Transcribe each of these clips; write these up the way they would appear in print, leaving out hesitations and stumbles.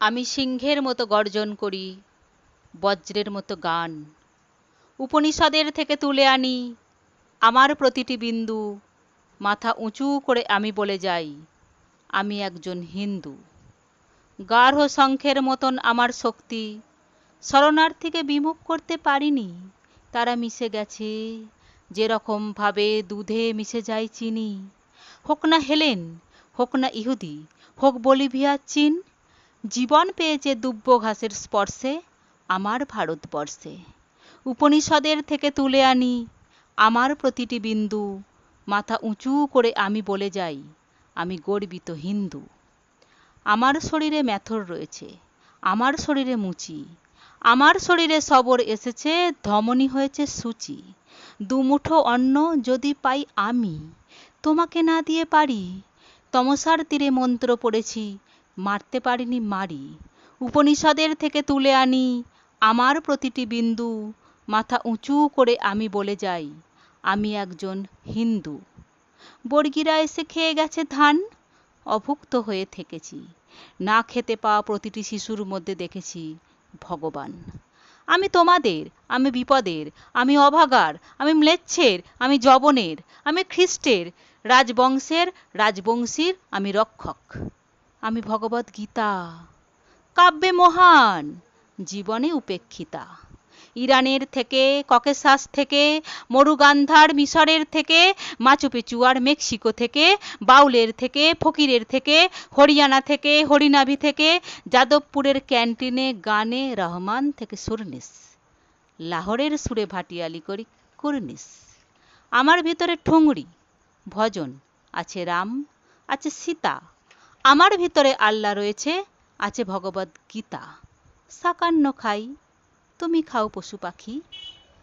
আমি সিংহের মতো গর্জন করি, বজ্রের মতো গান। উপনিষদের থেকে তুলে আনি আমার প্রতিটি বিন্দু, মাথা উঁচু করে আমি বলে যাই, আমি একজন হিন্দু। গাঢ় শঙ্খের মতন আমার শক্তি, শরণার্থীকে বিমুখ করতে পারিনি। তারা মিশে গেছে যেরকম ভাবে দুধে মিশে যায় চিনি। হোক না হেলেন, হোক না ইহুদি, হোক বলিভিয়ার চীন, জীবন পেয়েছে দুব্য ঘাসের স্পর্শে আমার ভারতবর্ষে। উপনিষদের থেকে তুলে আনি আমার প্রতিটি বিন্দু, মাথা উঁচু করে আমি বলে যাই, আমি গর্বিত হিন্দু। আমার শরীরে মেথর রয়েছে, আমার শরীরে মুচি, আমার শরীরে সবর এসেছে, ধমনী হয়েছে সূচি। দুমুঠো অন্ন যদি পাই আমি, তোমাকে না দিয়ে পারি। তমসার তীরে মন্ত্র পড়েছি, মারতে পারিনি মারি। উপনিষদের থেকে তুলে আনি আমার প্রতিটি বিন্দু, মাথা উঁচু করে আমি বলে যাই, আমি একজন হিন্দু। বর্গীরা এসে খেয়ে গেছে ধান, অভুক্ত হয়ে থেকেছি। না খেতে পাওয়া প্রতিটি শিশুর মধ্যে দেখেছি ভগবান। আমি তোমাদের, আমি বিপদের, আমি অভাগার, আমি ম্লেচ্ছের, আমি যবনের, আমি খ্রিস্টের, রাজবংশের, রাজবংশীর আমি রক্ষক। আমি ভগবদ গীতা, কাব্যে মহান, জীবনে উপেক্ষিতা। ইরানের থেকে, ককেশাস থেকে, মরুগান্ধার মিশরের থেকে, মাচু পিচু আর মেক্সিকো থেকে, বাউলের থেকে, ফকিরের থেকে, হরিয়ানা থেকে, হরিনাভি থেকে, যাদবপুরের ক্যান্টিনে গানে রহমান থেকে সুরনিস, লাহোরের সুরে ভাটিয়ালি করি কুর্নিশ। আমার ভিতরে ঠুংরি, ভজন, আছে রাম, আছে সীতা। আমার ভিতরে আল্লাহ রয়েছে, আছে ভগবদ গীতা। সাকান্ন খাই, তুমি খাও পশু পাখি,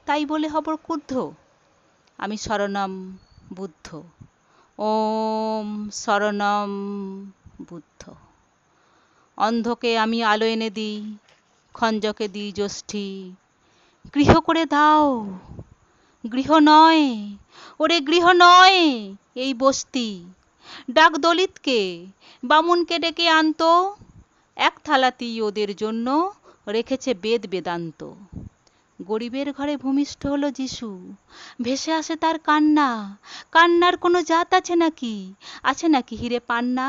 তাই বলে হব ক্রুদ্ধ। আমি শরণম বুদ্ধ, ওম শরণম বুদ্ধ। অন্ধকে আমি আলো এনে দিই, খঞ্জকে দিই যষ্ঠি। গৃহ করে দাও, গৃহ নয়, ওরে গৃহ নয় এই বস্তি। ডাক দলিতকে, বামুনকে ডেকে আনতো, এক থালাতেই ওদের জন্য রেখেছে বেদ বেদান্ত। গরিবের ঘরে ভূমিষ্ঠ হলো যিশু, ভেসে আসে তার কান্না। কান্নার কোনো জাত আছে নাকি, আছে নাকি হিরে পান্না?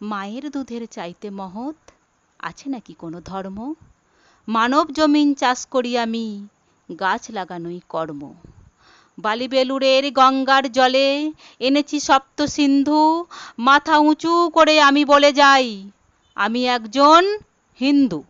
মায়ের দুধের চাইতে মহৎ আছে নাকি কোনো ধর্ম? মানব জমিন চাষ করি আমি, গাছ লাগানোই কর্ম। বালি বেলুড়ের গঙ্গার জলে এনেছি সপ্ত সিন্ধু, মাথা উঁচু করে আমি বলে যাই, আমি একজন হিন্দু।